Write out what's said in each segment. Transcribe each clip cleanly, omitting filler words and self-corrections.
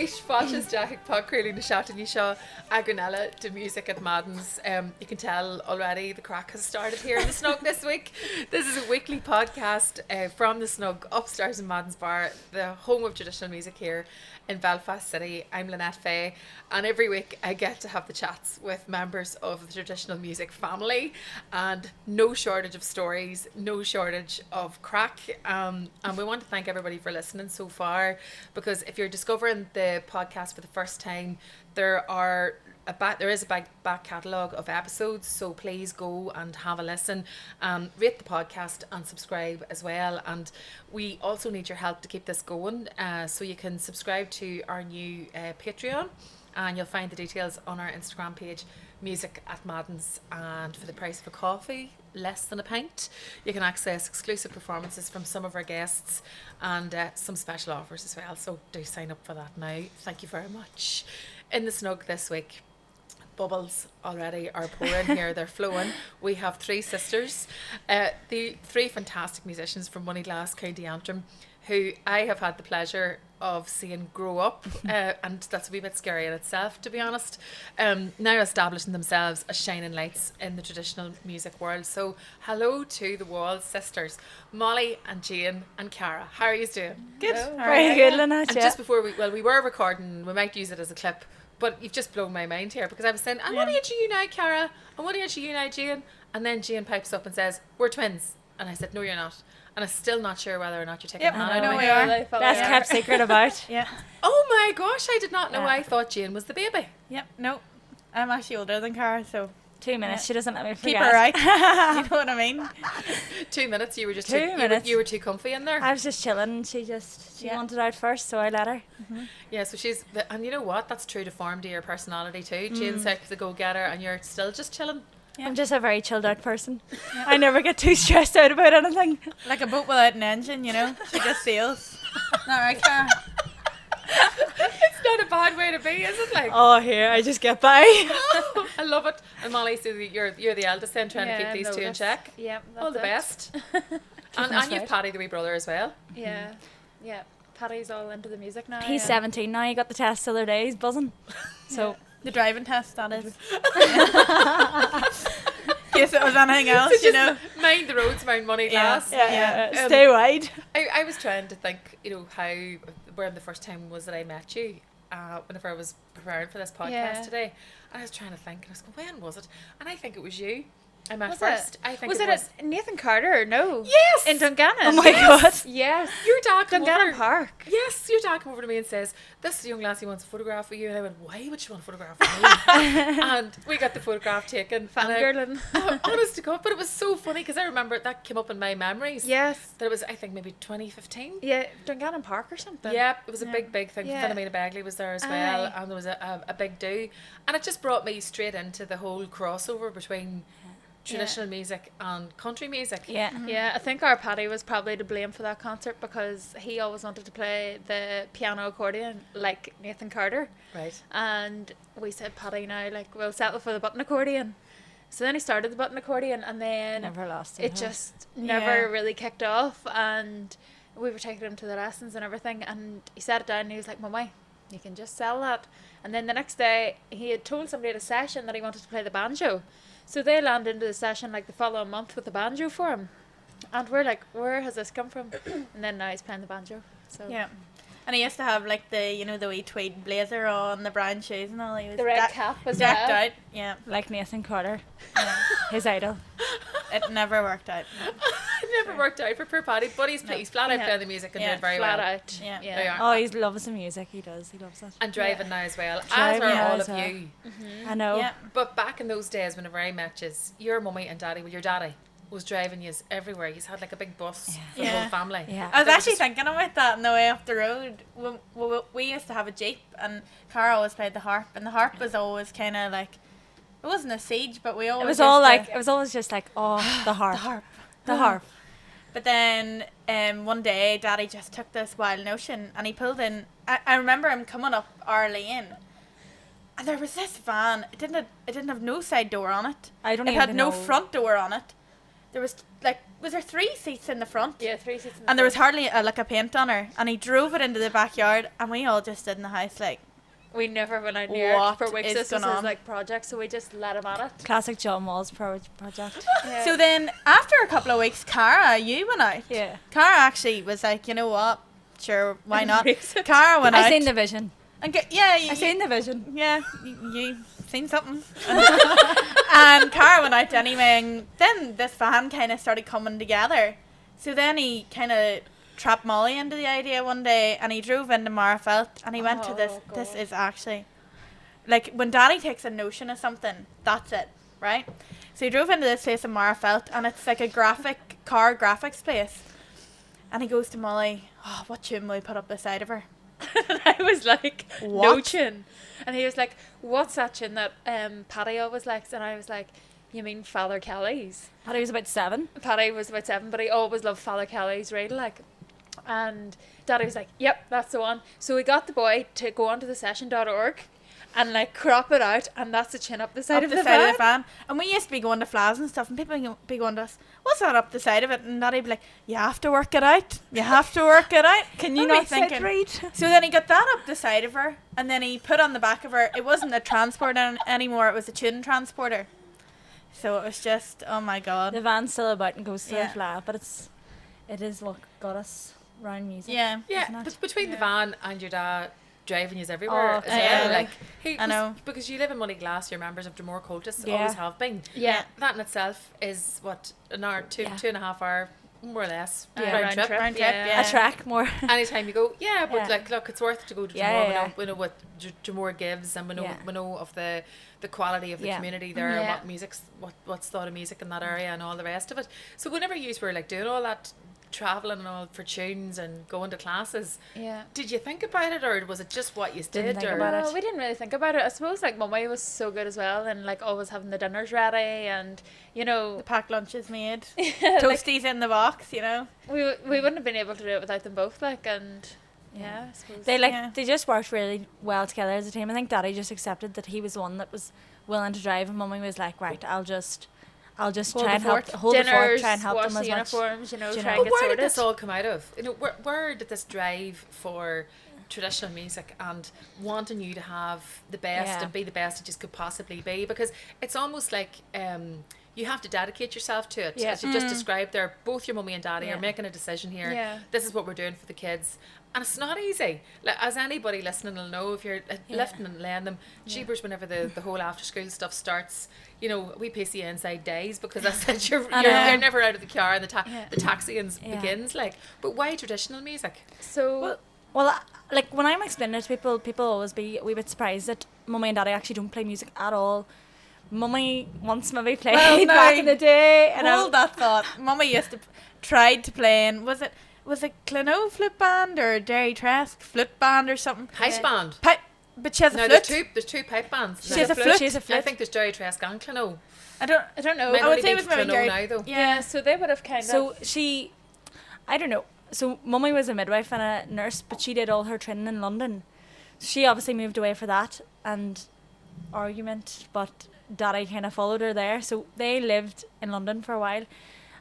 Right, Fáilte Jack Pockrelly na Shatan Yisha Agranella to music at Maddens. You can tell already the crack has started here in the Snug this week. This is a weekly podcast from the Snug upstairs in Maddens Bar, the home of traditional music here in Belfast City. I'm Lynette Fay, and every week I get to have the chats with members of the traditional music family, and no shortage of stories, no shortage of crack. And we want to thank everybody for listening so far, because if you're discovering the podcast for the first time, there is a back catalogue of episodes, so please go and have a listen, rate the podcast and subscribe as well. And we also need your help to keep this going, so you can subscribe to our new Patreon, and you'll find the details on our Instagram page, Music at Maddens. And for the price of a coffee, less than a pint, you can access exclusive performances from some of our guests and some special offers as well, so do sign up for that now. Thank you very much. In the Snug this week, bubbles already are pouring here, they're flowing. We have three sisters, the three fantastic musicians from Moneyglass, County Antrim, who I have had the pleasure of seeing grow up, and that's a wee bit scary in itself, to be honest, now establishing themselves as shining lights in the traditional music world. So hello to the Walls sisters, Molly and Jane and Cara. How are you doing? Good. Very good, Lynette. And just before we were recording, we might use it as a clip, but you've just blown my mind here, because I was saying, and what age are you now, Cara? And what age are you now, Jane? And then Jane pipes up and says, we're twins. And I said, no, you're not. And I'm still not sure whether or not you're taking I that know out. we are. Best kept secret about. Yeah. Oh my gosh, I did not know. Yeah. I thought Jane was the baby. Yep. No. I'm actually older than Cara, so 2 minutes. She doesn't let me forget. keep her right. You know what I mean? 2 minutes. You were just 2 too, minutes. You were too comfy in there. I was just chilling, and she wanted out first, so I let her. Yeah. So she's, and you know what? That's true to form to your personality too. Jane's like the go-getter, and you're still just chilling. Yeah. I'm just a very chilled out person. I never get too stressed out about anything. Like a boat without an engine, you know? She just sails. Not right, Cara? It's not a bad way to be, is it? Like, Oh, here, I just get by. I love it. And Molly, so you're the eldest, then trying to keep these two in check. Yeah, All the best. and us you've right. Paddy, the wee brother, as well. Yeah, yeah. Paddy's all into the music now. He's 17 now. He got the test the other day. He's buzzing. So The driving test, that is. In case it was anything else, So you just know? mind the roads, mind Moneyglass. Yeah. stay wide. I was trying to think, where the first time was that I met you, whenever I was preparing for this podcast Yeah. today. And I was trying to think, and I was going, when was it? And I think it was you I met Was first. it? I think Was it it was. at Nathan Carter? No. Yes! In Dungannon. Oh my God. Yes. Your dad came Dungannon over. Park. Yes, your dad came over to me and says, this young lassie wants a photograph with you. And I went, why would she want a photograph with me? And we got the photograph taken. Fangirling. Honest to God, but it was so funny, because I remember that came up in my memories. Yes. That it was, I think, maybe 2015. Yeah, Dungannon Park or something. Yeah, it was a Yeah. big thing. Yeah. Philomena Begley was there as well, Aye. and there was a big do. And it just brought me straight into the whole crossover between traditional music and country music. Yeah. Yeah, I think our Paddy was probably to blame for that concert, because he always wanted to play the piano accordion like Nathan Carter. Right. And we said, Paddy, now, like, we'll settle for the button accordion. So then he started the button accordion, and then Never lost it it. just never Yeah. really kicked off. And we were taking him to the lessons and everything, and he sat it down and he was like, Mummy, you can just sell that. And then the next day he had told somebody at a session that he wanted to play the banjo, so they landed into the session like the following month with the banjo for him, and we're like, where has this come from? And then now he's playing the banjo. So Yeah. And he used to have like the wee tweed blazer on, the brown shoes and all. He was the red deck- cap as decked well. out. Yeah. Like Nathan Carter, Yeah. his idol. It never worked out. It never worked out for poor Paddy, but he's flat out Yeah. playing the music and Yeah, doing very Flat well. out. Yeah. They Yeah. are. Oh, he loves the music. He does. He loves it. And driving now as well, as Driving are now all as of well. you. I know. Yeah. But back in those days, whenever I met you, your mummy and daddy, your daddy was driving you everywhere. He's had like a big bus for the Yeah. whole family. Yeah. I was There actually just- thinking about that on the way up the road. We used to have a Jeep, and Cara always played the harp, and the harp was always kind of like, it wasn't a siege, but we always It was all used to- like, it was always just like, oh, the harp. the harp. The harp. But then one day Daddy just took this wild notion and he pulled in. I remember him coming up our lane, and there was this van. It didn't have no side door on it. I don't It even had no know. front door on it. There was like was there 3 seats in the front? Yeah, 3 seats. And there was hardly a paint on her, and he drove it into the backyard, and we all just stood in the house like, We never went out near it What for weeks. is This was going his on? like project, so we just let him at it. Classic John Walls project. Yeah. So then after a couple of weeks, Cara, you went out. Yeah. Cara actually was like, you know what? Sure, why not? Embrace it. Cara went out. I seen the vision. and I seen the vision. Yeah, you seen something. And Cara went out anyway, and then this van kind of started coming together. So then he kind of trapped Molly into the idea one day, and he drove into Marfelt, and he went to this. Oh, This God. is actually, like, when Daddy takes a notion of something, that's it, right? So he drove into this place in Marfelt, and it's like a car graphics place. And he goes to Molly, oh, what tune will we put up the side of her? And I was like, no What? tune. And he was like, what's that tune that Paddy always likes? And I was like, you mean Father Kelly's? Paddy was about 7. Paddy was about 7, but he always loved Father Kelly's radio, like. And Daddy was like, yep, that's the one. So we got the boy to go onto the session.org and like crop it out, and that's the tune up the side Up of the the side van. of the van. And we used to be going to Flas and stuff, and people would be going to us, what's that up the side of it? And Daddy'd be like, you have to work it out. You have to work it out. Can you And me not sit thinking- right? So then he got that up the side of her, and then he put on the back of her, it wasn't a transporter anymore, it was a tune transporter. So it was just, oh my God. The van's still about and goes to Yeah. the flat, but it is what got us round music. Yeah. Yeah, Isn't it? but between the Yeah. van and your dad driving you everywhere Oh, as yeah. well, like he I know. because you live in Moneyglass, you're members of Dromore Cultus, Yeah. always have been. Yeah. That in itself is what an hour, two Yeah. 2.5 hour, more or less Yeah. round round trip. trip. Round trip, Yeah. yeah. A track more. Anytime you go, yeah, but Yeah. like, look, it's worth it to go to Dromore. Yeah, yeah, We know what Dromore gives, and we know Yeah. we know of the quality of the Yeah. community there, and Yeah. what music's what's thought of music in that area, and all the rest of it. So whenever you were like doing all that traveling and all for tunes and going to classes, Yeah. did you think about it, or was it just what you Didn't did? think Or about No, it. we didn't really think about it. I suppose like Mummy was so good as well, and like always having the dinners ready, and you know, The packed lunches made. like, Toasties in the box, you know. we wouldn't have been able to do it without them both. Like, and yeah, I suppose. They Yeah. just worked really well together as a team. I think Daddy just accepted that he was the one that was willing to drive, and Mummy was like, right, I'll just Hold try and the help fort. hold the fort, Dinners, try and help wash them the as much. uniforms, you know, Do you try know? and But get where sorted. did this all come out of? You know, where did this drive for traditional music and wanting you to have the best Yeah. and be the best that you could possibly be? Because it's almost like you have to dedicate yourself to it. Yeah. As you just described there, both your mummy and daddy Yeah. are making a decision here. Yeah. This is what we're doing for the kids. And it's not easy. Like, as anybody listening will know, if you're lifting and laying them, jeepers, whenever the whole after school stuff starts, you know, we piss you inside days, because as I said, you're never out of the car, and the taxiing Yeah. begins. Like, but why traditional music? So Well, like when I'm explaining it to people always be a wee bit surprised that Mummy and Daddy actually don't play music at all. Mummy once maybe played Well, no. back in the day, and Hold that thought. Mummy used to tried to play in, was it Clonot flute band or Derry Trask flute band or something? House band. Pipe, but she has a No, flute. there's two pipe bands. She has a flute. She has a I flute. think there's Jerry Trask and Clonot. I don't know. Might I would only say be it was maybe Clonot Derry. now, though. yeah, so they would have kind So of. she, I don't know. So Mummy was a midwife and a nurse, but she did all her training in London. She obviously moved away for that and argument, but Daddy kind of followed her there. So they lived in London for a while,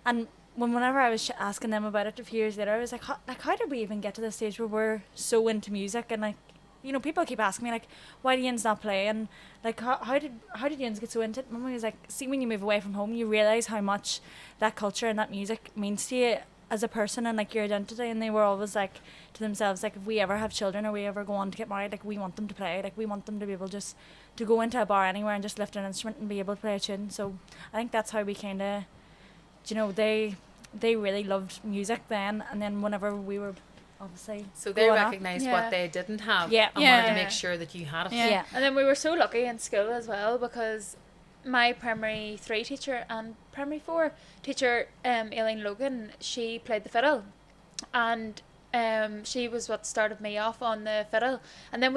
and whenever I was asking them about it a few years later, I was like, how did we even get to this stage where we're so into music? And like, you know, people keep asking me like, why do Ian's not play? And like, how did Ian's get so into it? Mummy was like, see, when you move away from home, you realise how much that culture and that music means to you as a person and like your identity. And they were always like to themselves, like, if we ever have children or we ever go on to get married, like, we want them to play, like, we want them to be able just to go into a bar anywhere and just lift an instrument and be able to play a tune. So I think that's how we kind of, you know, they really loved music then, and then whenever we were obviously So they growing up- recognised Yeah. what they didn't have, Yeah. and wanted to Yeah. make sure that you had it. Yeah. Yeah. And then we were so lucky in school as well, because my primary 3 teacher and primary 4 teacher, Aileen Logan, she played the fiddle, and she was what started me off on the fiddle. And then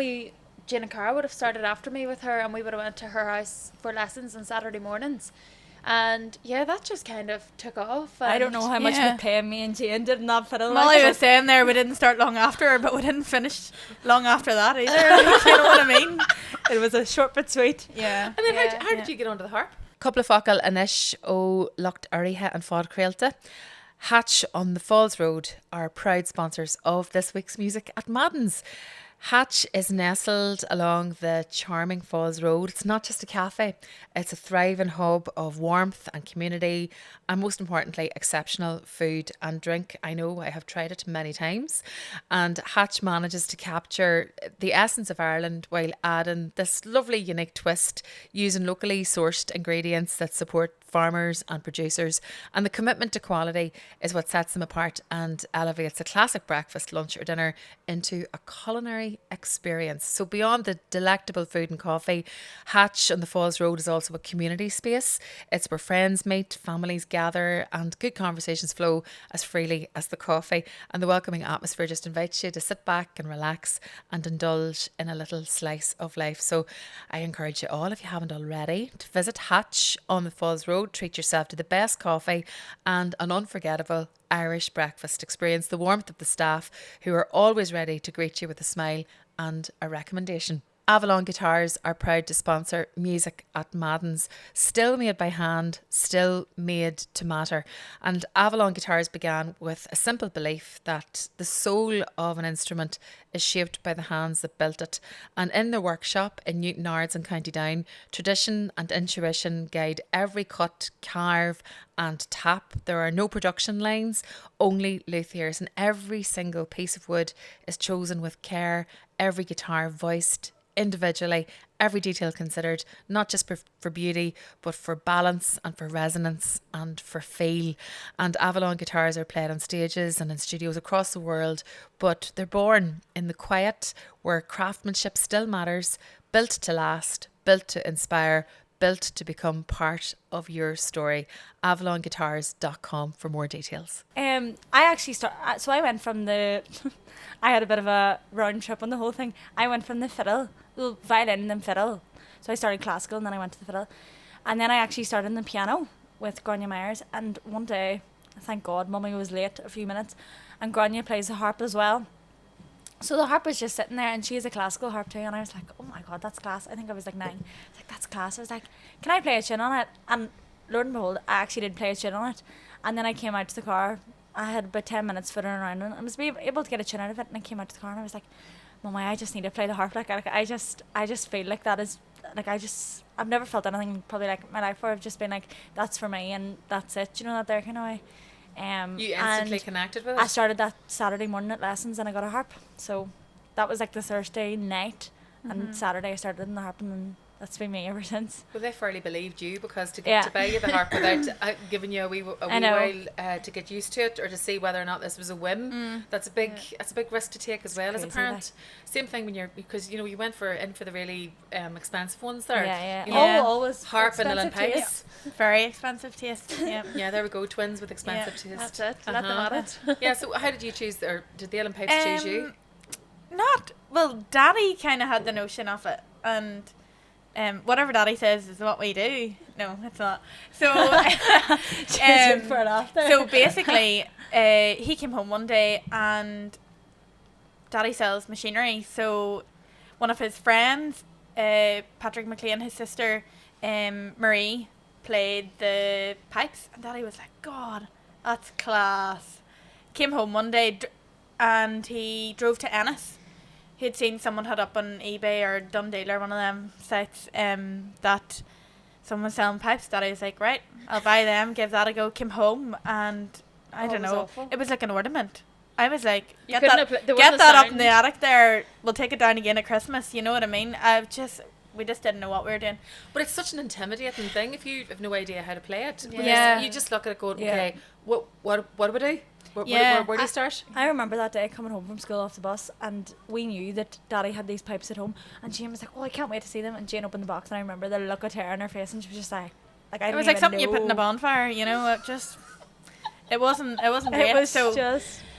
Jane and Cara would have started after me with her, and we would have went to her house for lessons on Saturday mornings. And yeah, that just kind of took off. I don't know how much Yeah. we pay me and Jane did not fiddle. Molly like, was saying there we didn't start long after her, but we didn't finish long after that either. Like, you know what I mean? it was a short but sweet. Yeah. And then Yeah. how did you get onto the harp? Couple of focal anish ó lucht arithe and fád crealte. Hatch on the Falls Road are proud sponsors of this week's Music at Maddens. Hatch is nestled along the charming Falls Road. It's not just a cafe, it's a thriving hub of warmth and community, and most importantly, exceptional food and drink. I know I have tried it many times, and Hatch manages to capture the essence of Ireland while adding this lovely, unique twist using locally sourced ingredients that support farmers and producers, and the commitment to quality is what sets them apart and elevates a classic breakfast, lunch or dinner into a culinary experience. So beyond the delectable food and coffee, Hatch on the Falls Road is also a community space. It's where friends meet, families gather and good conversations flow as freely as the coffee, and the welcoming atmosphere just invites you to sit back and relax and indulge in a little slice of life. So I encourage you all, if you haven't already, to visit Hatch on the Falls Road. Treat yourself to the best coffee and an unforgettable Irish breakfast. Experience the warmth of the staff who are always ready to greet you with a smile and a recommendation. Avalon Guitars are proud to sponsor Music at Maddens. Still made by hand, still made to matter. And Avalon Guitars began with a simple belief that the soul of an instrument is shaped by the hands that built it. And in their workshop in Newton Ards and County Down, tradition and intuition guide every cut, carve and tap. There are no production lines, only luthiers, and every single piece of wood is chosen with care, every guitar voiced individually, every detail considered, not just for beauty, but for balance and for resonance and for feel. And Avalon guitars are played on stages and in studios across the world, but they're born in the quiet where craftsmanship still matters, built to last, built to inspire, built to become part of your story. AvalonGuitars.com for more details. I actually so I went from the I had a bit of a round trip on the whole thing. I went from the fiddle, well, violin and then fiddle. So I started classical and then I went to the fiddle. And then I actually started on the piano with Grania Myers, and one day, thank God, Mummy was late a few minutes, and Grania plays the harp as well. So the harp was just sitting there, and she has a classical harp too, and I was like, oh my God, that's class. I think I was like 9. I was like, that's class. I was like, can I play a tune on it? And lo and behold, I actually did play a tune on it. And then I came out to the car. I had about 10 minutes fiddling around, and I was able to get a tune out of it. And I came out to the car, and I was like, Mummy, I just need to play the harp. Like I just feel like that is, like, I've never felt anything probably like my life where I've just been like, that's for me and that's it. You know, that there kind of way. You instantly connected with it? I started that Saturday morning at lessons and I got a harp. So that was like the Thursday night, and Saturday I started in the harp, and then that's been me ever since. Well, they fairly believed you, because to buy you the harp without giving you a wee while to get used to it or to see whether or not this was a whim, that's a big risk to take as well as a parent. Same thing when because you went in for the really expensive ones there. Always harp and uilleann pipes. Very expensive taste. Yeah. Yeah, there we go, twins with expensive taste. That's it. Let them at it. Yeah. So how did you choose, or did the uilleann pipes choose you? Daddy kind of had the notion of it, and whatever Daddy says is what we do. No, it's not. So, so basically, he came home one day and Daddy sells machinery. So one of his friends, Patrick McLean, his sister, Marie, played the pipes, and Daddy was like, God, that's class. Came home one day and he drove to Ennis. He'd seen someone had up on eBay or Dundee or one of them sites that someone was selling pipes. Daddy was like, right, I'll buy them, give that a go. Came home and I don't know, it was like an ornament. I was like, get that up in the attic there, we'll take it down again at Christmas, you know what I mean? We just didn't know what we were doing. But it's such an intimidating thing if you have no idea how to play it. Yeah. You just look at it going, okay, what do we do? Where do you start? I remember that day coming home from school off the bus, and we knew that Daddy had these pipes at home, and Jane was like, oh, I can't wait to see them. And Jane opened the box, and I remember the look of terror on her face, and she was just like I didn't it was like something know. you put in a bonfire, you know. It wasn't great. It was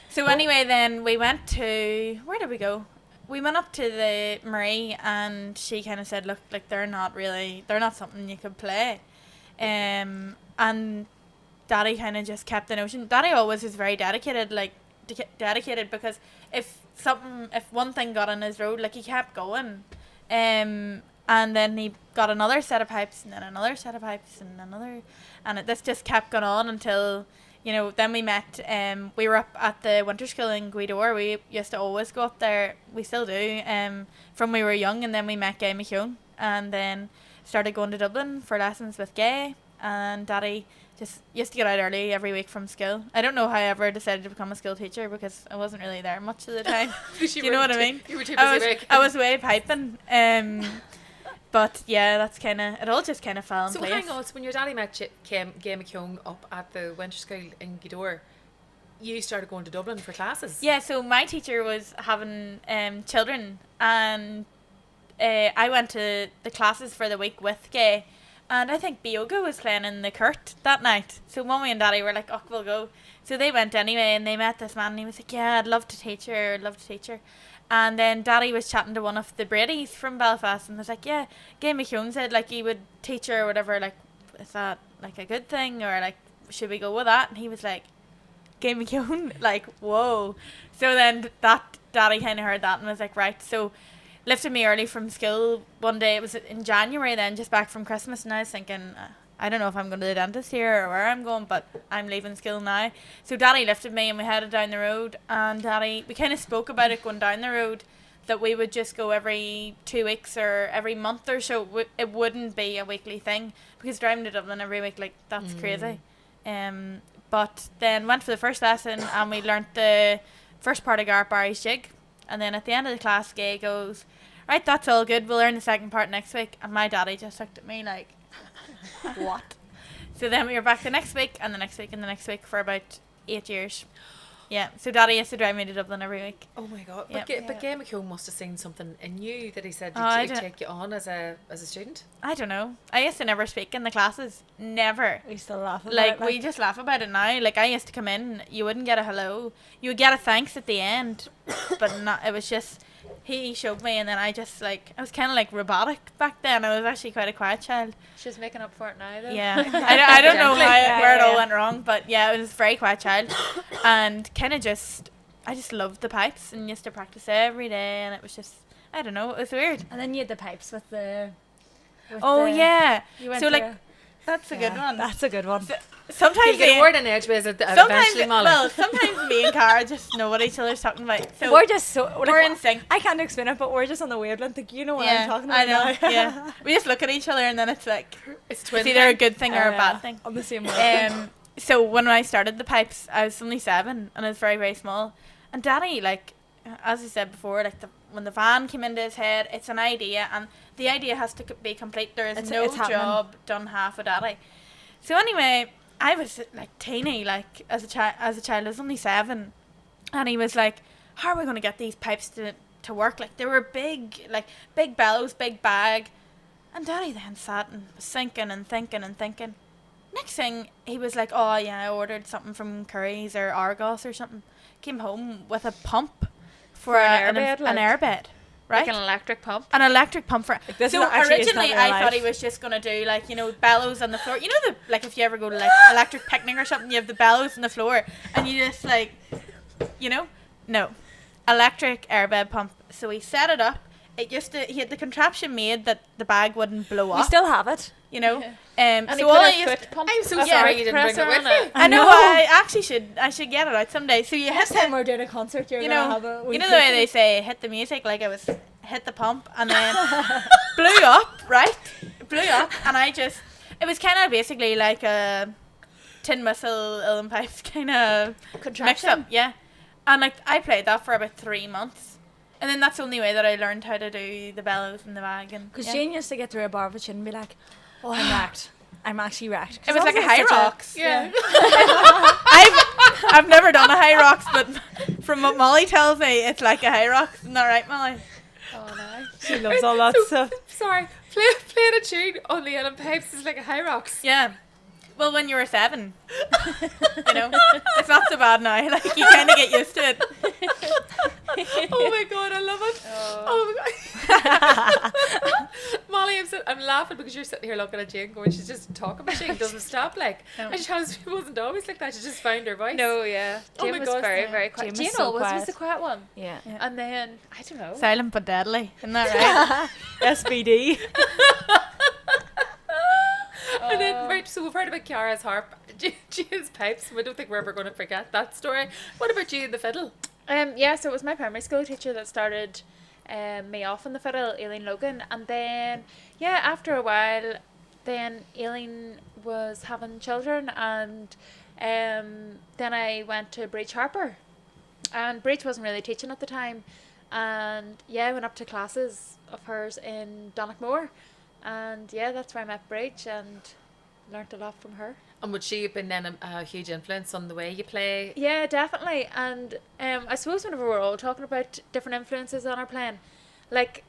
so anyway, then we went to, where did we go? We went up to the Marie, and she kind of said, look, like they're not something you could play, and Daddy kind of just kept the notion. Daddy always was very dedicated, because if one thing got on his road, like, he kept going, and then he got another set of pipes, and then another set of pipes, and another, and this just kept going on until you know, then we met, we were up at the winter school in Gweedore. We used to always go up there, we still do, from we were young, and then we met Gay McKeown, and then started going to Dublin for lessons with Gay, and Daddy just used to get out early every week from school. I don't know how I ever decided to become a school teacher, because I wasn't really there much of the time. Do you know what I mean? You were too busy. I was away piping. But yeah, that's kind of, it all just kind of fell in place. So hang on, so when your daddy met Gay McKeown up at the winter school in Gweedore, you started going to Dublin for classes? Yeah, so my teacher was having children, and I went to the classes for the week with Gay, and I think Bioga was playing in the Kurt that night. So Mummy and Daddy were like, oh, we'll go. So they went anyway, and they met this man, and he was like, yeah, I'd love to teach her, And then Daddy was chatting to one of the Bradys from Belfast, and was like, yeah, Gay McKeown said, like, he would teach her or whatever, like, is that, like, a good thing, or, like, should we go with that? And he was like, Gay McKeown? Like, whoa. So then that Daddy kind of heard that and was like, right. So lifted me early from school one day. It was in January then, just back from Christmas, and I was thinking, I don't know if I'm going to the dentist here or where I'm going, but I'm leaving school now. So Daddy lifted me and we headed down the road, and Daddy, we kind of spoke about it going down the road, that we would just go every 2 weeks or every month or so. It wouldn't be a weekly thing, because driving to Dublin every week, like, that's crazy. But then went for the first lesson, and we learnt the first part of Gareth Barry's jig, and then at the end of the class, Gay goes, right, that's all good, we'll learn the second part next week. And my daddy just looked at me like, what? So then we were back the next week, and the next week, and the next week for about 8 years. Yeah, so Daddy used to drive me to Dublin every week. Oh my God. Yeah. But Gay McKeown must have seen something in you that he said I he'd take you on as a student. I don't know. I used to never speak in the classes. Never. We still laugh about Like, it. we just laugh about it now. Like, I used to come in, you wouldn't get a hello. You would get a thanks at the end. But not, it was just, he showed me, and then I just, like, I was kind of like robotic back then. I was actually quite a quiet child. She's making up for it now, though. Yeah. I don't know where it all yeah. went wrong, but yeah, I was a very quiet child. And kind of just, I just loved the pipes and used to practice every day, and it was just, I don't know, it was weird. And then you had the pipes with the... Yeah. You went So, like, through- that's a good one. That's a good one. Sometimes You get a word in edgeways eventually, Molly. well, sometimes me and Cara just know what each other's talking about. So we're just so... Like, we're in sync. I can't explain it, but we're just on the wavelength. Like, you know what I'm talking about. I know. now. Yeah, we just look at each other, and then it's like, It's twin it's either a thing. good thing or a bad thing. On the same way. So when I started the pipes, I was only 7, and I was very, very small. And Daddy, like, as I said before, like, when the van came into his head, it's an idea, and the idea has to be complete. There is no it's happening. job done half with Daddy. So anyway, I was like teeny, like, as a child. I was only 7, and he was like, "How are we going to get these pipes to work?" Like, they were big, like, big bellows, big bag. And Daddy then sat and was thinking and thinking and thinking. Next thing, he was like, "Oh yeah, I ordered something from Curry's or Argos or something." Came home with a pump for an an airbed, airbed, right? Like an electric pump. An electric pump for. this So is actually- it's originally, not real I thought life. he was just gonna do, like, you know, bellows on the floor. You know, the, like, if you ever go to, like, electric picnic or something, you have the bellows on the floor, and you just, like, you know, no, electric airbed pump. So he set it up. He had the contraption made that the bag wouldn't blow We up. still have it. You know, And he so put all a I used. foot pump. I'm so a sorry foot you didn't bring it presser with on you. I know. know. I actually should. I should get it out someday. So you hit Next time the, we're doing a concert, you're you gonna know, have a... you know the way they say hit the music, like, I was hit the pump and then blew up, right? Blew up, and it was kind of basically like a tin whistle, uilleann pipes kind of mix up, yeah. And, like, I played that for about 3 months, and then that's the only way that I learned how to do the bellows and the bag. And Because yeah. Jane used to get through a bar of a chin and be like, oh, I'm wrecked. I'm actually wrecked. It was like a Obviously high it's rocks. Yeah. I've never done a high rocks, but from what Molly tells me, it's like a high rocks. Isn't that right, Molly? Oh no. She loves all that stuff. Sorry, playing a tune on the uilleann pipes is like a high rocks. Yeah. Well, when you were 7, you know, it's not so bad now. Like, you kind of get used to it. Oh my God, I love it. Oh my God. Molly, I'm laughing because you're sitting here looking at Jane going, she's just a talking machine, doesn't stop, like. No. And she wasn't always like that, she just found her voice. No, yeah. Oh Jane my was God, very, yeah. very quiet. Jane was Jane so always was quiet. the quiet one. Yeah. And then, I don't know. Silent but deadly. Isn't that right? SBD. And then, right, so we've heard about Cara's harp, Gia's pipes. We don't think we're ever going to forget that story. What about Gia and the fiddle? Yeah, so it was my primary school teacher that started me off on the fiddle, Aileen Logan, and then after a while, then Aileen was having children, and then I went to Breach Harper, and Breach wasn't really teaching at the time, and I went up to classes of hers in Donaghmore, and that's where I met Breach and learnt a lot from her. And would she have been then a huge influence on the way you play? Yeah, definitely. And I suppose whenever we're all talking about different influences on our playing, like,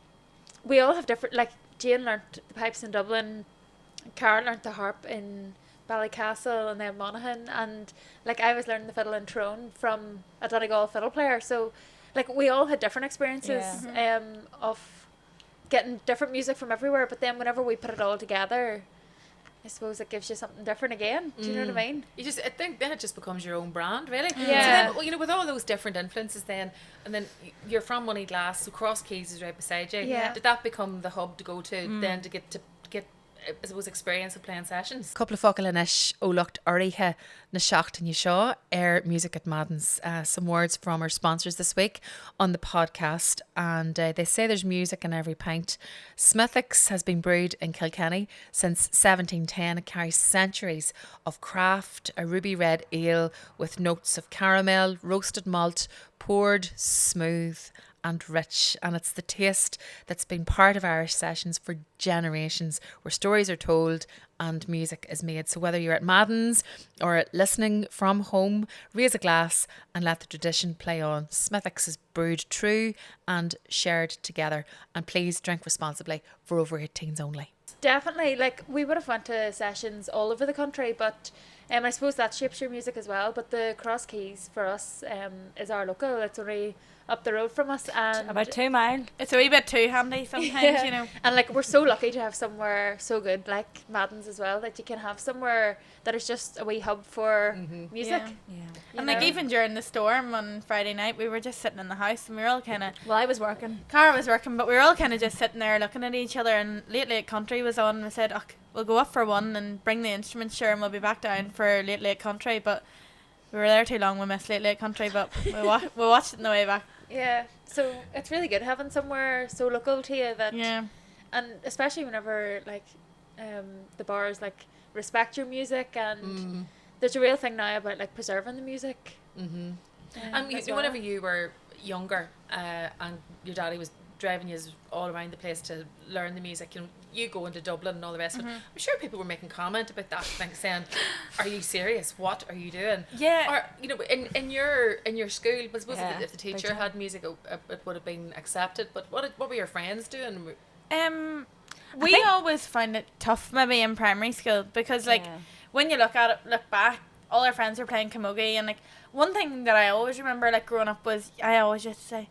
we all have different, like, Jane learnt the pipes in Dublin, Cara learnt the harp in Ballycastle and then Monaghan, and, like, I was learning the fiddle in Tyrone from a Donegal fiddle player. So, like, we all had different experiences of getting different music from everywhere, but then whenever we put it all together, I suppose it gives you something different again. Do you know what I mean? I think then it just becomes your own brand, really. Yeah. So then, you know, with all those different influences then, and then you're from Moneyglass, so Cross Keys is right beside you. Yeah. Did that become the hub to go to then to get I suppose experience of playing sessions? Couple of focal anish ó lucht orithe na seachtain seo music at Maddens. Some words from our sponsors this week on the podcast, and they say there's music in every pint. Smithwick's has been brewed in Kilkenny since 1710. It carries centuries of craft, a ruby red ale with notes of caramel, roasted malt, poured smooth and rich, and it's the taste that's been part of Irish sessions for generations, where stories are told and music is made. So whether you're at Maddens or listening from home, raise a glass and let the tradition play on. Smithwick's is brewed true and shared together, and please drink responsibly, for over 18s only. Definitely, like, we would have went to sessions all over the country, but I suppose that shapes your music as well. But the Cross Keys for us is our local. It's only up the road from us, and About 2 miles. It's a wee bit too handy sometimes, you know. And, like, we're so lucky to have somewhere so good like Maddens as well, that you can have somewhere that is just a wee hub for music. Yeah. Yeah. And like, even during the storm on Friday night, we were just sitting in the house and we were all kind of, Well, I was working. Cara was working, but we were all kind of just sitting there looking at each other, and Late Country was on, and we said, we'll go up for one and bring the instruments, sure, and we'll be back down for Late Country. But we were there too long, we missed Late Country, but we watched it on the way back. Yeah, so it's really good having somewhere so local to you that, Yeah. and especially whenever, like, the bars, like, respect your music, and there's a real thing now about, like, preserving the music. And as well. whenever you were younger and your daddy was driving you all around the place to learn the music, you go into Dublin and all the rest of it, I'm sure people were making comment about that, like, saying, are you serious, what are you doing? Yeah. Or, you know, in your school, I suppose Yeah, if the big teacher time. had music, it would have been accepted, but what were your friends doing? We always found it tough maybe in primary school, because like when you look back, all our friends were playing camogie, and like one thing that I always remember, like, growing up, was I always used to say,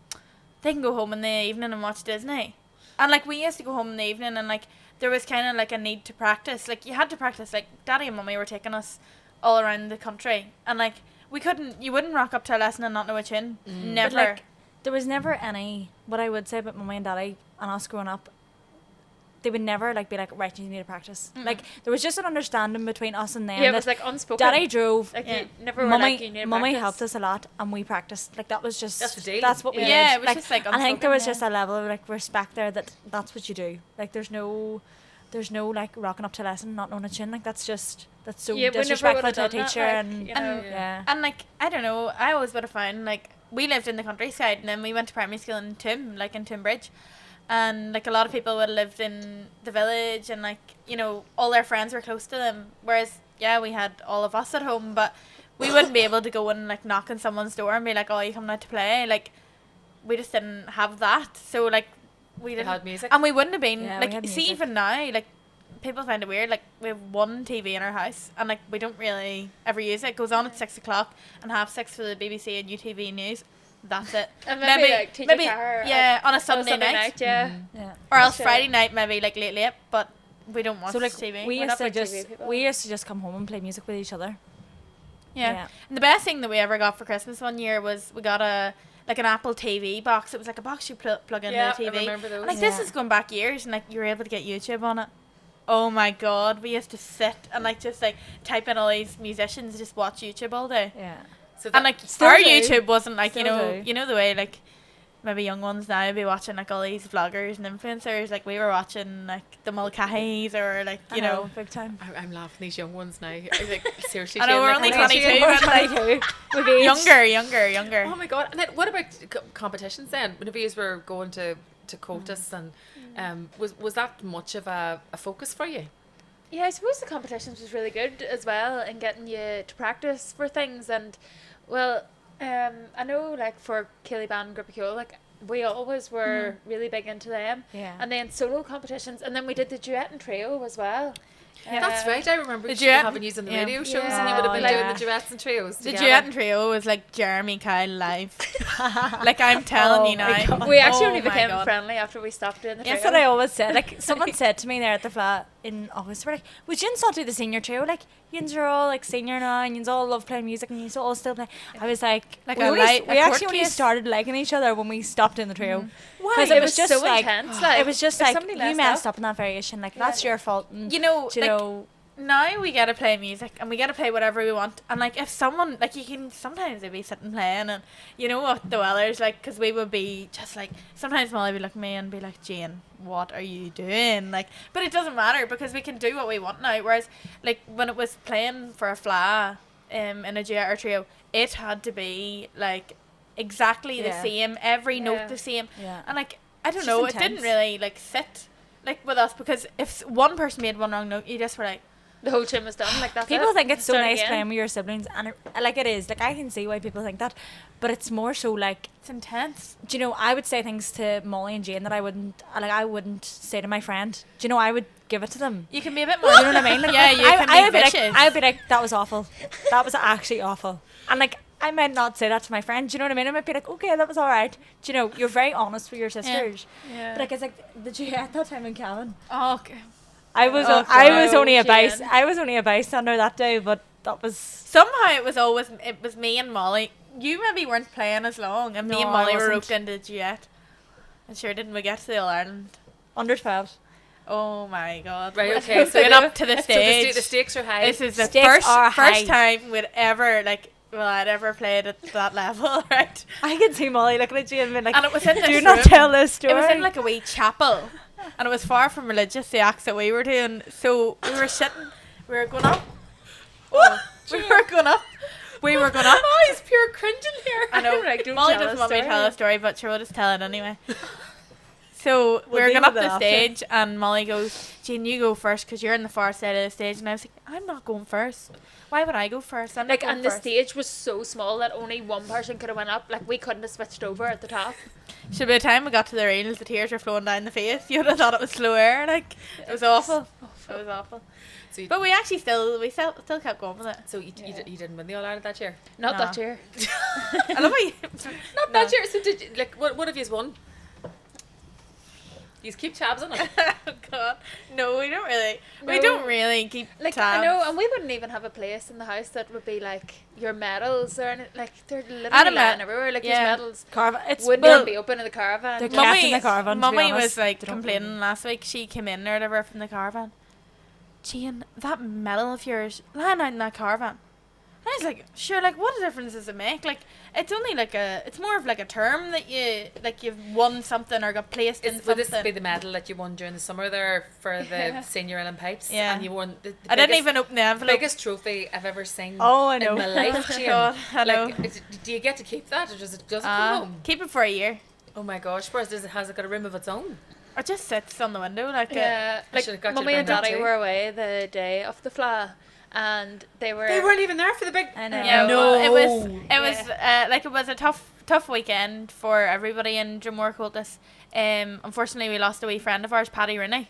they can go home in the evening and watch Disney. And like, we used to go home in the evening, and like there was kind of like a need to practice. Like, you had to practice. Like, Daddy and Mummy were taking us all around the country, and like you wouldn't rock up to a lesson and not know a tune. Never. But, like, there was never any, what I would say about Mummy and Daddy and us growing up, they would never like be like, right, you need to practice. Like, there was just an understanding between us and them. Yeah, it that was like unspoken. Daddy drove. Like, Yeah. you never were like, you need to Mummy practice. helped us a lot, and we practiced. Like, that was just, That's the deal. that's what we did. Yeah, it was just, like, and I think there was unspoken, just a level of like respect there, that that's what you do. Like, there's no like rocking up to lesson not knowing a tune. Like, that's so Yeah, we never disrespectful would've to a done that, teacher. like, And you know. Yeah. And like, I don't know, I always would have found, like, we lived in the countryside, and then we went to primary school in Toom, like in Toombridge, and like a lot of people would have lived in the village, and like, you know, all their friends were close to them, whereas we had all of us at home, but we wouldn't be able to go and like knock on someone's door and be like, oh, you coming out to play? Like, we just didn't have that, so like we They didn't had music. and we wouldn't have been Yeah, we like, had see, music. even now, like, people find it weird, like, we have one TV in our house, and like, we don't really ever use it. It goes on at 6:00 and 6:30 for the BBC and UTV news. That's it. And maybe like teacher Cara on a Sunday, night. yeah. yeah. Or else Sure. Friday night, maybe like late, but we don't watch So like TV. we We're used not to big TV just people. come home and play music with each other. Yeah. And the best thing that we ever got for Christmas one year was we got an Apple TV box. It was like a box you plug into Yeah, the TV. I remember those. And like, this Yeah. is going back years, and like, you were able to get YouTube on it. Oh my god, we used to sit and like just like type in all these musicians, just watch YouTube all day. Yeah. So And like Still our do. YouTube wasn't like Still do. you know the way like maybe young ones now be watching like all these vloggers and influencers. Like we were watching like the Mulcahy's or like I you know. big time. I'm laughing these young ones now. I think seriously. I know, Shane, we're like, only what age are you? 22. We're Younger. Oh my god! And then what about competitions then? Whenever you were going to COTUS and was that much of a focus for you? Yeah, I suppose the competitions was really good as well in getting you to practice for things. And well, I know like for Keely Band and Group of Cool, like we always were really big into them. Yeah. And then solo competitions, and then we did the duet and trio as well. That's right. I remember the you duet- having you on the yeah. radio shows, and you Yeah. would have been Oh, doing yeah. the duets and trios. The together. duet and trio was like Jeremy Kyle live. Like I'm telling you my now. God. We actually Oh only my became God. friendly after we stopped doing the trio. That's what I always said. Like someone said to me there at the flat in August, we're like, would you not do the senior trio? Like yins are all like senior now, and yins all love playing music, and yins all still play. I was like, Like we, a only, light- we a actually court only case. started liking each other when we stopped in the trio. Why? 'Cause it was was just so like- intense. Like It was just if like somebody you messed messed up, up in that variation. Like Yeah. that's your fault. And, You know, do you like, know, now we gotta play music and we gotta play whatever we want. And like if someone like you can sometimes they'd be sitting playing and you know what the weather's like, because we would be just like sometimes Molly would look at me and be like, Jane, what are you doing? Like, but it doesn't matter because we can do what we want now. Whereas like when it was playing for a fla in a duet or trio, it had to be like exactly the Yeah. same, every Yeah. note the same. yeah. And like I don't It's know, just it didn't intense. really like sit like with us, because if one person made one wrong note, you just were like, the whole tune was done. Like that's People it. think it's so Start nice again. playing with your siblings, and like it is. Like I can see why people think that, but it's more so like, it's intense. do you know, I would say things to Molly and Jane that I wouldn't say to my friend. Do you know, I would give it to them. You can be a bit more. Do you know what I mean? Like, Yeah, you can I be would be like, vicious. I would be like, that was awful. That was actually awful. And like, I might not say that to my friend. Do you know what I mean? I might be like, okay, that was all right. Do you know, you're very honest with your sisters. Yeah. But like, it's like the duet that time in Calvin. Oh, okay. I was Oh, I was God, only a Jen. I was only a bystander that day, but that was. Somehow it was me and Molly. You maybe weren't playing as long, and me No, and I Molly were wasn't. roped into the duet. And sure, didn't we get to the All Ireland? Under 12. Oh my God! Right, okay, so Went up to the So stage. the stakes are high. This is the Stakes are high. first time we'd ever I'd ever played at that level, right? I could see Molly looking at you and being like, And it was in this do not room. tell this story. It was in like a wee chapel, and it was far from religious, the acts that we were doing. So we were sitting, we were going up. Oh, we were going up. We were going up. Oh, he's pure cringing here. I know. Like, don't Molly tell doesn't a want me to tell story. a story, but sure, we'll just tell it anyway. So we We'll were deal going up with it the after. stage, and Molly goes, Jean, you go first because you're on the far side of the stage. And I was like, I'm not going first. Why would I go first? I'm not Like, going and the first. stage was so small that only one person could have went up. Like, we couldn't have switched over at the top. So by the time we got to the reels, the tears were flowing down the face. You would have thought it was slow air. Like, it was awful. It was awful. So you, But we actually still kept going with it. so you didn't win the All Ireland that year. Not No. that year. I love how you. Not that year. So did you, like what have you won? You keep tabs on it. Oh God, no, we don't really. We No. don't really keep Like, tabs. I know, and we wouldn't even have a place in the house that would be like your medals or anything. Like, they're literally I'd lying ima- everywhere. Like, yeah. these medals Caravan. It's wouldn't well, even be open in the caravan. They're kept in the caravan, to be Mummy honest. was like They don't complaining really- last week. She came in or whatever from the caravan. Jean, that medal of yours lying out in that caravan. And I was like, sure, like what difference does it make? Like it's only like it's more of like a term that you've won something or got placed in Would something. this be the medal that you won during the summer there for the senior Ellen Pipes? Yeah. And you won the I didn't biggest- even open the envelope. biggest trophy I've ever seen. Oh, I know. In my life, Oh, Jane. God, I know. Like, do you get to keep that, or does it come home? Keep it for a year. Oh my gosh, whereas has it got a room of its own? Or just sits on the window like Yeah, I like should've got you to Mummy and bring that Daddy too. were away the day of the fla, and they were. They weren't even there for the big. I know. Yeah, No. it was a tough weekend for everybody in Drumore Cultus. Unfortunately, we lost a wee friend of ours, Paddy Rooney.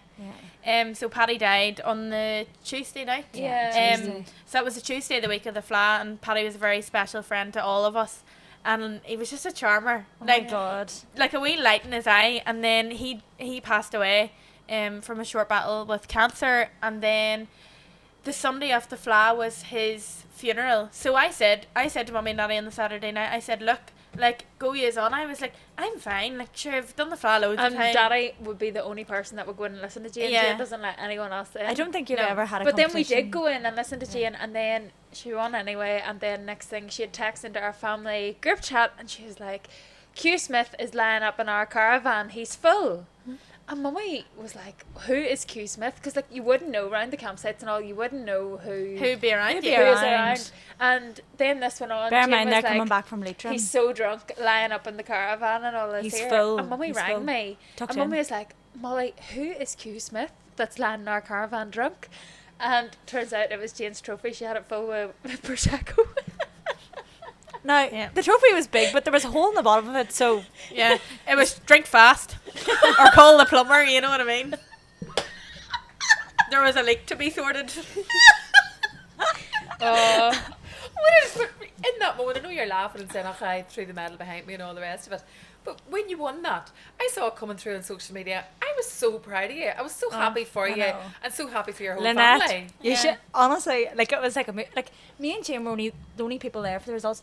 Yeah. So Paddy died on the Tuesday night. Yeah. Tuesday. So that was the Tuesday, the week of the fla, and Paddy was a very special friend to all of us, and he was just a charmer. Oh my God. Like a wee light in his eye, and then he passed away from a short battle with cancer, and then the Sunday of the fla was his funeral. So I said to Mummy and Daddy on the Saturday night, I said, look, like, go years on, I was like, I'm fine. Like, sure, I've done the flat loads of And times. Daddy would be the only person that would go in and listen to Jane. Yeah. Jane doesn't let anyone else in. I don't think you've No. ever had a But then we competition. did go in and listen to Jane, and then she won anyway. And then next thing, she had texted into our family group chat, and she was like, Q Smith is lying up in our caravan. He's full. And Mummy was like, who is Q Smith? Because like you wouldn't know around the campsites and all, you wouldn't know Who'd be around Who'd you? be who is around. around. And then this went on. Bear in Jane mind was they're coming like, back from Leitrim. he's so drunk, lying up in the caravan and all this. He's here. full, And Mummy he's rang full. me. Tucked And Mummy in. was like, Molly, who is Q Smith that's lying in our caravan drunk? And turns out it was Jane's trophy. She had it full with Prosecco. Now, Yeah. the trophy was big, but there was a hole in the bottom of it, so Yeah, it was drink fast or call the plumber. You know what I mean? There was a leak to be sorted. Oh, In that moment, I know you're laughing and saying, "Oh, I threw the medal behind me" and all the rest of it. But when you won that, I saw it coming through on social media. I was so proud of you. I was so happy for I you know. and so happy for your whole Lynette, family. you Yeah. should honestly like it was like like me and Jane were only the only people there for the results.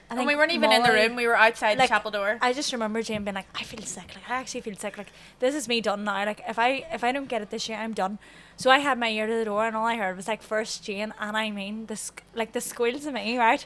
I And think we weren't even in the Molly- room. We were outside like, the chapel door. I just remember Jane being like, I feel sick. Like I actually feel sick. Like this is me done now. Like if I don't get it this year, I'm done. So I had my ear to the door, and all I heard was like first Jane, and I mean the squeals of me, right?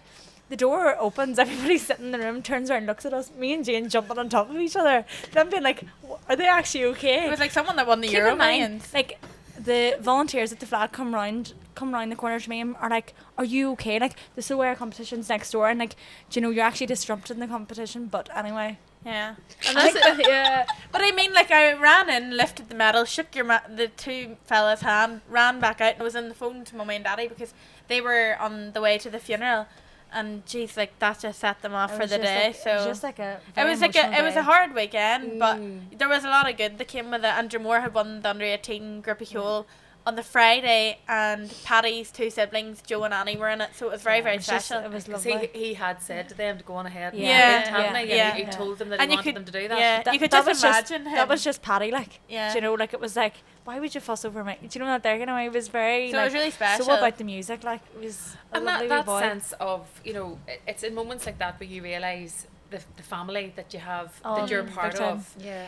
The door opens, everybody sitting in the room turns around, looks at us. Me and Jane jumping on top of each other. Then being like, are they actually okay? It was like someone that won the Keep Euro in mind, Millions. like the volunteers at the flat come round the corner to me and are like, are you okay? Like this is where our competition's next door, and like, do you know, you're actually disrupting the competition. But anyway, Yeah. and that's it. Yeah. But I mean, like, I ran in, lifted the medal, shook the two fellas' hand, ran back out, and was on the phone to Mummy and Daddy because they were on the way to the funeral. And geez, like, that just set them off it for was the just day. like, So it was just like a it very was like emotional it was day. a hard weekend, but Mm. there was a lot of good that came with it. Andrew Moore had won the under 18 Grippy Hole on the Friday, and Paddy's two siblings, Joe and Annie, were in it. So it was very, Yeah, very it was just- special. it was 'Cause lovely. he had said to them to go on ahead and Yeah. win, hadn't he? Yeah. And he Yeah. told them that he And you wanted could- them to do that. yeah. You could that just was imagine him. That was just Paddy, like, Yeah. do you know, like it was like, why would you fuss over me? Do you know that there? You know, it was very. So it like, was really special. So about the music, like it was a And lovely that boy. sense of, you know, it's in moments like that where you realise the family that you have, that you're big part time. of. Yeah.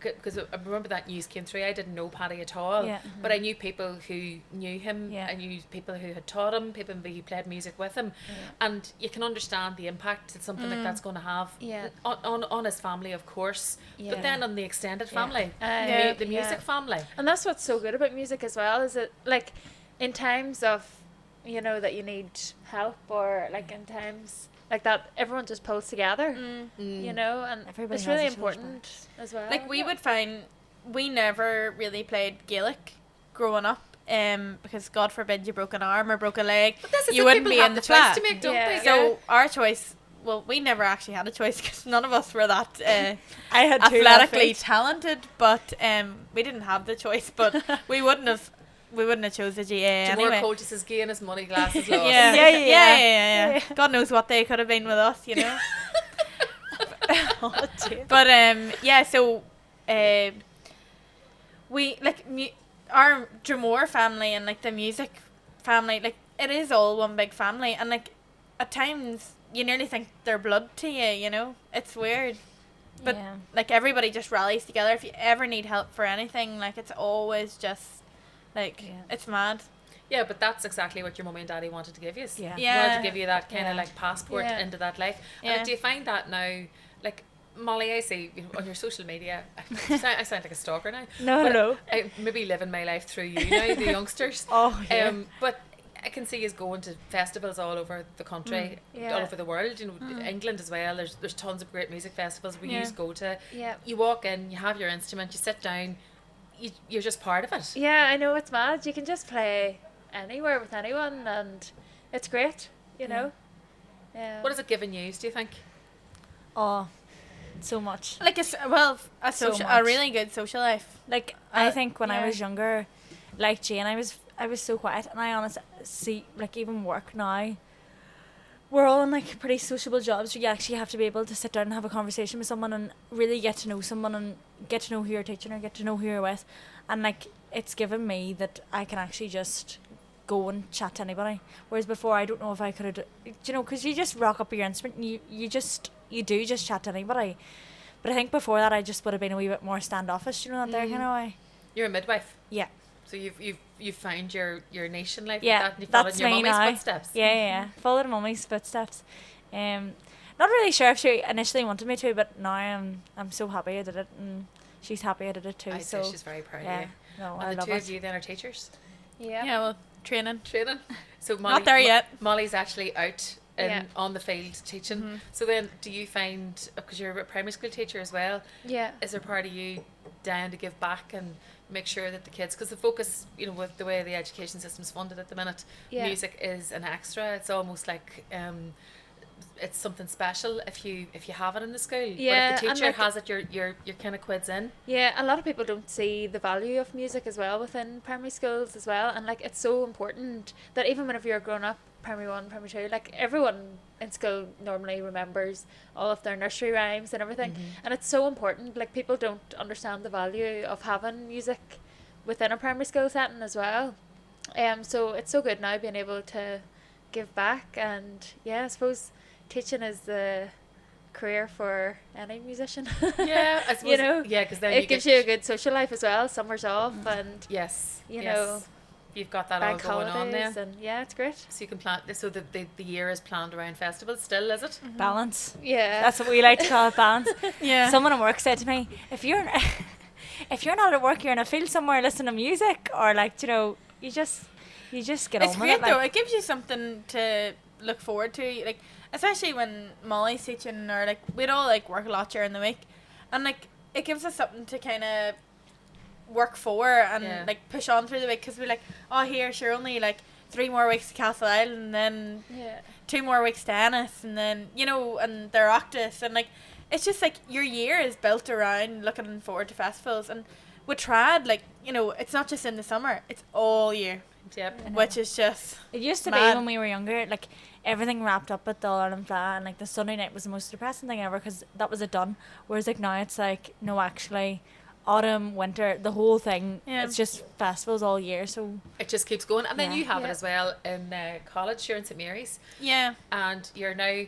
Because I remember that news came through. I didn't know Paddy at all, Yeah. but I knew people who knew him. Yeah. I knew people who had taught him, people who played music with him, and you can understand the impact that something like that's going to have Yeah. on his family, of course, Yeah. but then on the extended family, Yeah. the music family. And that's what's so good about music as well, is it like in times of, you know, that you need help, or like in times like that, everyone just pulls together, you know, and Everybody it's has really each other's important as well. Like, we would find we never really played Gaelic growing up, because God forbid you broke an arm or broke a leg, But this is you it, wouldn't people be have in the the choice flat. to make, don't Yeah. they? So our choice, well, we never actually had a choice because none of us were that I had two left athletically feet. talented, but we didn't have the choice. But we wouldn't have chose the GA Jamore anyway. coaches his gay and his Moneyglass is lost. Yeah. God knows what they could have been with us, you know. Oh, dear. But yeah, so we like our Jamore family and like the music family, like it is all one big family, and like at times you nearly think they're blood to you, you know. It's weird. But Yeah. like everybody just rallies together. If you ever need help for anything, like it's always just like Yeah. it's mad. Yeah, but that's exactly what your mummy and daddy wanted to give you. Yeah. Yeah. Wanted to give you that kind of Yeah. like passport Yeah. into that life. And Yeah. like, do you find that now, like Molly, I see you know, on your social media, I sound like a stalker now. No, but no. I maybe living my life through you now, the youngsters. Oh, yeah. But I can see us going to festivals all over the country, Yeah. all over the world. You know, England as well. There's tons of great music festivals we Yeah. used to go to. Yeah. You walk in, you have your instrument, you sit down, you're just part of it. Yeah, I know, it's mad. You can just play anywhere with anyone, and it's great, you know. Yeah. What has it given you? Do you think? Oh, so much. Like a So social, a much. really good social life. Like I Uh, think when I yeah. was younger, like Jane, I was so quiet, and I honestly see, like, even work now, we're all in like pretty sociable jobs where you actually have to be able to sit down and have a conversation with someone and really get to know someone and get to know who you're teaching or get to know who you're with, and like it's given me that I can actually just go and chat to anybody. Whereas before, I don't know if I could have, you know, because you just rock up with your instrument and you do just chat to anybody. But I think before that, I just would have been a wee bit more standoffish, you know, that there kind of way. You're a midwife. Yeah. So you've found your niche in life. Yeah, like that, and you've followed that's your me mummy's now. footsteps. Yeah. Followed mummy's footsteps. Not really sure if she initially wanted me to, but now I'm so happy I did it, and she's happy I did it too. I'd so say she's very proud yeah, of you. no, I And the love two it. of you then are teachers. Yeah. Yeah, well, training. So Molly, Not there yet. Molly's actually out Yeah. on the field teaching. Mhm. So then, do you find, because you're a primary school teacher as well, Yeah. is there part of you down to give back and make sure that the kids, because the focus, you know, with the way the education system's funded at the minute, Yeah. music is an extra. It's almost like it's something special if you have it in the school. Yeah, But if the and teacher like- has it, you're kind of quids in. Yeah, a lot of people don't see the value of music as well within primary schools as well, and like it's so important that even whenever you're growing up, primary 1, primary 2, like everyone in school normally remembers all of their nursery rhymes and everything, and it's so important. Like people don't understand the value of having music within a primary school setting as well. So it's so good now being able to give back, and yeah, I suppose teaching is the career for any musician. Yeah, I suppose. You know, yeah, because then it you gives get, you a good social life as well. Summers off and yes, you yes. know, You've got that all bank going on holidays, there. and yeah, it's great. So you can plan. So the year is planned around festivals. Still, is it? Balance. Yeah, That's what we like to call it, balance. Yeah. Someone at work said to me, if you're not at work, you're in a field somewhere listening to music, or like, you know, you just get It's on with great it. though. Like, It gives you something to look forward to, like especially when Molly's teaching, or like we'd all like work a lot during the week, and like it gives us something to kind of work for and Yeah. like push on through the week, because we're like, oh, here, sure, only like 3 more weeks to Castle Island, and then yeah, 2 more weeks to Ennis, and then, you know, and their Octus, and like it's just like your year is built around looking forward to festivals. And with trad, like, you know, it's not just in the summer, it's all year, Yep. which is just it used to mad. be when we were younger, like everything wrapped up at the All Ireland Flag, and like the Sunday night was the most depressing thing ever because that was it done. Whereas like now it's like, no, actually, autumn, winter, the whole thing. Yeah. It's just festivals all year. So It just keeps going, and then Yeah. you have it Yeah. as well in college. You're in St Mary's, yeah. and you're now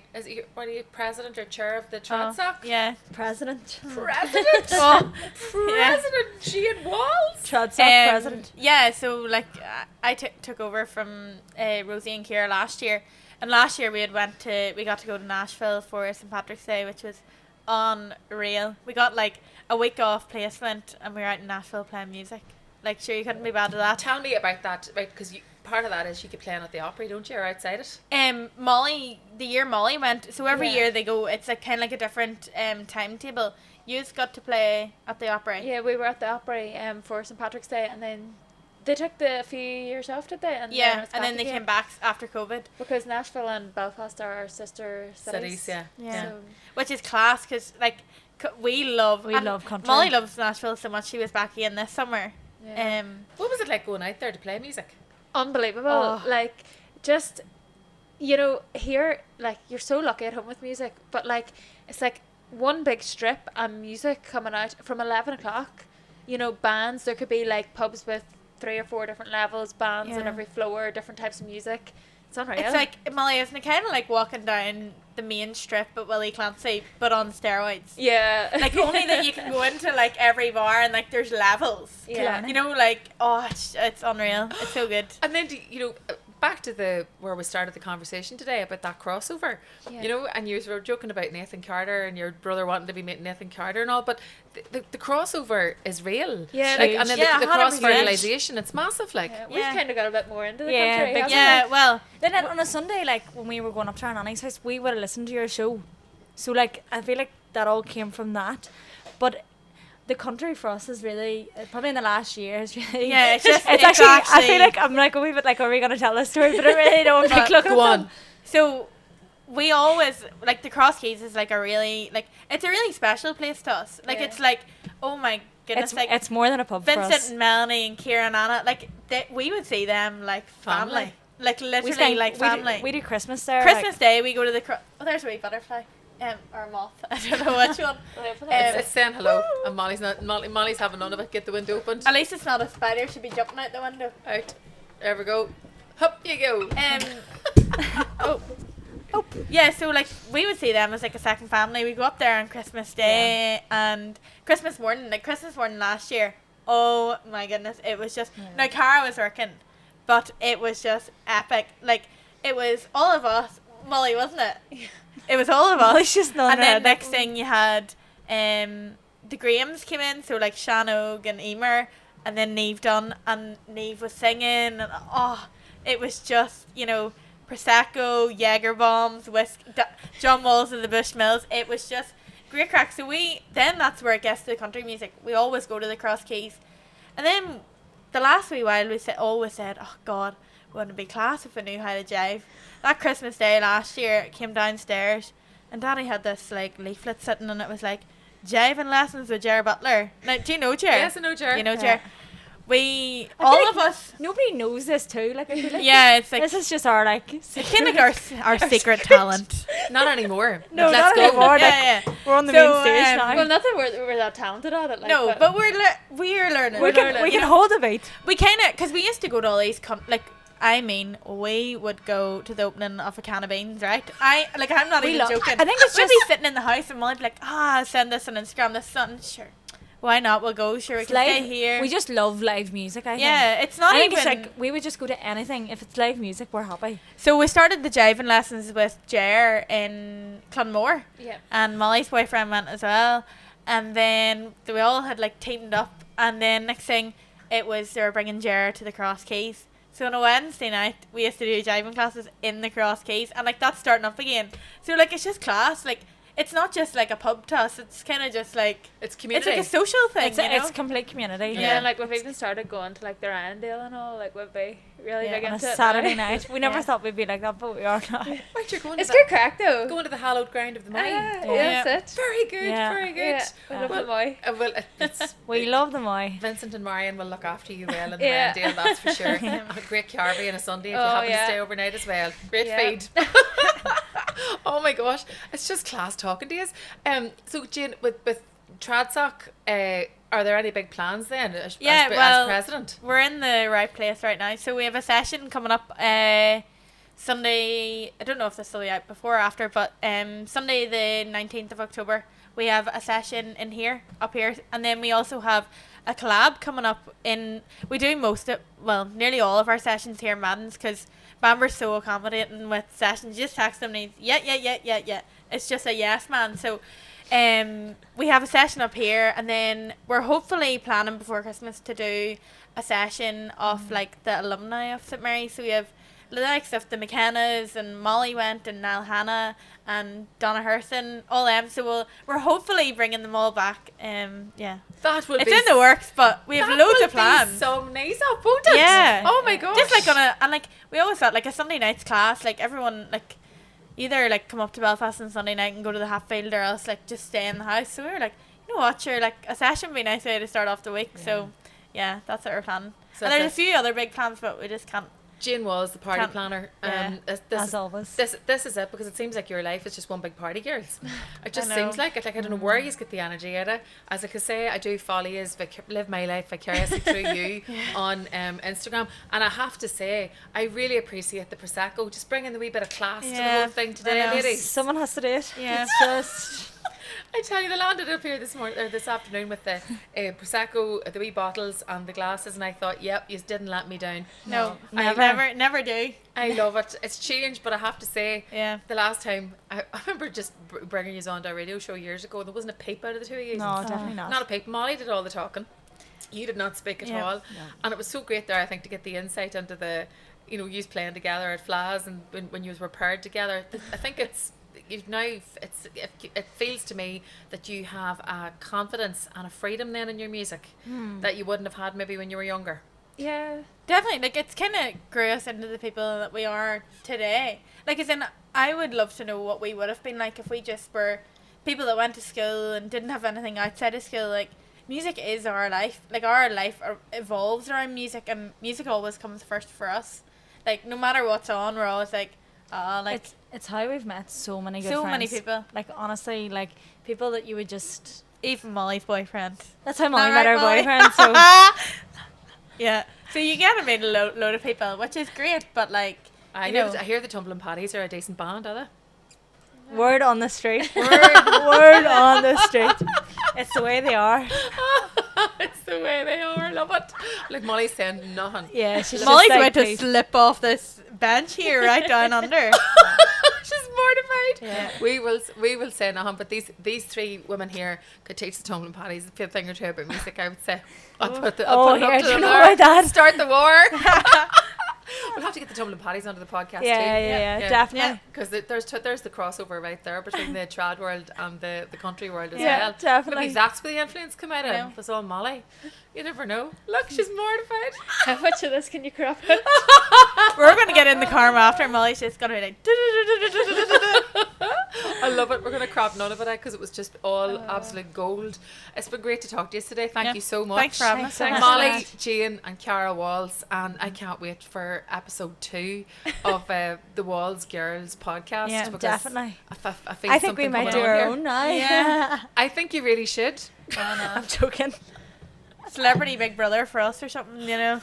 what are you, president or chair of the trad soc? Yeah. president, President. Oh, President Jean Walls. trad soc Um, president. Yeah, so like I took over from Rosie and Ciara last year, and last year we got to go to Nashville for St Patrick's Day, which was unreal. We got like a week off placement, and we were out in Nashville playing music. Like, sure, you couldn't be bad at that. Tell me about that, right? Because part of that is you get playing at the Opry, don't you, or outside it? Molly, the year Molly went, so every Yeah. year they go, it's like kind of like a different timetable. You've got to play at the Opera. yeah. We were at the Opry for St Patrick's Day, and then they took a few years off, did they? And Yeah, it's and then back they again. came back after COVID, because Nashville and Belfast are our sister Cities, yeah. Yeah. So, which is class, because like we love country. Molly loves Nashville so much. She was back again this summer. yeah. What was it like going out there to play music? Unbelievable. Oh. Like, just, you know, here, like, you're so lucky at home with music, but like, it's like one big strip and music coming out from 11 o'clock. You know, bands, there could be like pubs with 3 or 4 different levels, bands on Yeah. every floor, different types of music. It's unreal. It's like, Molly, isn't it kind of like walking down the main strip at Willie Clancy, but on steroids? yeah. Like, only that you can go into like every bar and like there's levels. Yeah. You know, like, oh, it's unreal. It's so good. And then, back to where we started the conversation today about that crossover, Yeah. you know, and you were joking about Nathan Carter and your brother wanting to be Nathan Carter and all, but the crossover is real. Yeah, like, like, and then yeah, the 100%. cross fertilization, it's massive. Like, Yeah, we've Yeah. kind of got a bit more into the Yeah, country. big- haven't Yeah, well, Then on a Sunday, like when we were going up to our nanny's house, we would have listened to your show. So like I feel like that all came from that. But the country for us is really probably in the last year is really yeah, it's just, it's actually I feel like I'm like a wee bit like, are we gonna tell this story? But I really don't like look go on. So we always like the Cross Keys is like a really like it's a really special place to us. Like Yeah. it's like, oh my goodness, like It's more than a pub for Vincent us. and Melanie and Ciara and Anna, like we would see them like family, Family. like We literally spend- like family. We do Christmas there. Christmas Day we go to the oh, there's a wee butterfly, or moth. I don't know which one. It's saying hello, and Molly's having none of it. Get the window opened. At least it's not a spider. She'd be jumping out the window. Out. There we go. Up you go. Yeah, so like we would see them as like a second family. We go up there on Christmas Day and Christmas morning. Like Christmas morning last year, oh my goodness, it was just now Cara was working, but it was just epic. Like it was all of us, Molly, wasn't it? It was all of us. Just And then next thing you had the Grahams came in, so like Shannog and Emer, and then Neve done, and Neve was singing, and it was just, you know, Prosecco, Jaeger bombs, John Walls of the Bushmills. It was just great crack. So that's where it gets to the country music. We always go to the Cross Keys. And then the last wee while we always said, oh God, wouldn't it be class if we knew how to jive. That Christmas Day last year, it came downstairs and Daddy had this like leaflet sitting and it was like, jiving lessons with Ger Butler. Now, do you know Ger? Yes, I know Ger. You know Yeah. Ger? All of us. Nobody knows this too. Like, I feel like Yeah, it's like this is just our like. it's kind of our secret talent. Not anymore. No, Let's not go. anymore. Like, Yeah. we're on the So, main stage um, now. Well, not that we're that talented at it. Like, No, but we're learning. we can you know? hold a beat. We kind of, because we used to go to all these we would go to the opening of a can of beans, right? I'm not even joking. I think it's we'd just be sitting in the house and Molly'd be like, send this on Instagram, this something. Sure, why not? We'll go. Sure, we can stay here. We just love live music. I think. Yeah, it's not I think even. it's like we would just go to anything if it's live music. We're happy. So we started the jiving lessons with Ger in Clonmore, Yeah. and Molly's boyfriend went as well, and then we all had like teamed up, and then next thing it was they were bringing Ger to the Cross Keys. So on a Wednesday night we used to do jiving classes in the Cross Keys, and like that's starting up again. So like it's just class. Like it's not just like a pub to us. It's kind of just like It's community. it's like a social thing. It's complete community. Yeah, and like we've even started going to like the Randale and all. Like we'd be really big on a into it Saturday now. night. We never Yeah. thought we'd be like that, but we are now. Right, you're going It's to the, good crack though. going to the hallowed ground of the mind. Yeah, that's it. Very good, Yeah. very good. Yeah, we love Well, the boy. well, it's We love them all. Vincent and Marion will look after you well in Yeah. Randale, that's for sure. A great carvey and a Sunday if you Oh, happen to yeah. stay overnight as well. Great Yeah. feed. Oh my gosh, it's just class talking to you. So Jane, with Tradsock, are there any big plans then as president? We're in the right place right now. So we have a session coming up Sunday. I don't know if this will be out before or after, but Sunday the 19th of October we have a session up here, and then we also have a collab coming up we do nearly all of our sessions here in Maddens because Bamber's so accommodating with sessions. You just text them and yeah. It's just a yes man. So we have a session up here, and then we're hopefully planning before Christmas to do a session of like the alumni of St Mary's. So we have the likes of the McKennas and Molly went and Niall Hannah and Donna Herson, all them. So we're hopefully bringing them all back. Yeah, That will it's be in the works, but we have loads of plans. So nice up, won't it? Yeah. Oh my gosh. Just like we always thought like a Sunday night's class, like everyone like either like come up to Belfast on Sunday night and go to the Hatfield, or else like just stay in the house. So we were like, you know what, sure, like a session would be a nice way to start off the week. Yeah. So yeah, that's what we're planning. So And there's a that's few other big plans, but we just can't. Jane was the party Can't- planner. yeah. As always. This is it, because it seems like your life is just one big party, girls. It just know. seems like it. Like I don't know where you get the energy out of. As I could say, I do follow you, live my life vicariously through you on Instagram, and I have to say, I really appreciate the prosecco, just bringing the wee bit of class to the Yeah, whole thing today, I know. ladies. Someone has to do it. Yeah. It's just. I tell you, they landed up here this afternoon with the prosecco, the wee bottles and the glasses, and I thought, yep, you didn't let me down. No, never. I never do. I love it. It's changed, but I have to say, Yeah. the last time I remember just bringing you on to a radio show years ago, there wasn't a peep out of the two of you. No, definitely not. Not a peep. Molly did all the talking. You did not speak at Yeah. all. And it was so great there, I think, to get the insight into the, you playing together at Flas and when you were paired together. I think it feels to me that you have a confidence and a freedom then in your music that you wouldn't have had maybe when you were younger. Yeah. Definitely, like it's kind of grew us into the people that we are today. Like, as in, I would love to know what we would have been like if we just were people that went to school and didn't have anything outside of school. Like, music is our life. Like, our life evolves around music, and music always comes first for us. Like, no matter what's on, we're always like, It's how we've met so many good so friends. many people. Like, honestly, like people that you would just. Even Molly's boyfriend. That's how Molly All met right, her Molly. boyfriend. So Yeah. So you get to meet a load of people, which is great, but like, I you know. know. I hear the Tumbling Paddies are a decent band, are they? Word on the street. Word on the street. It's the way they are. It's the way they are. I love it. Like Molly's saying nothing. Yeah, she's Molly's just like, about to please. slip off this bench here, right down under. She's mortified. Yeah. We will say nothing, but these three women here could teach the Tumbling Paddies a thing or two about music. I would say. I'll put it Oh, up here, to do you them know there. about that? Start the war. We'll have to get the Tumbling Paddies onto the podcast Yeah, too. yeah, definitely. Because there's the crossover right there between the trad world and the country world as Yeah, well. definitely. Maybe that's where the influence come out of. Yeah. It was all Molly. You never know. Look, she's mortified. How much of this can you crop out? We're going to get in the car after, and Molly's just going to be like, I love it. We're going to crop none of it out because it was just all absolute gold. It's been great to talk to you today. Thank Yeah. you so much. Thanks for having us. Thanks. Molly, Jane and Cara Walls, and I can't wait for episode 2 of the Walls Girls podcast. Yeah, because definitely. I feel I think we something might coming do on our here. own now. Yeah. I think you really should. I'm joking. Celebrity Big Brother for us or something, you know.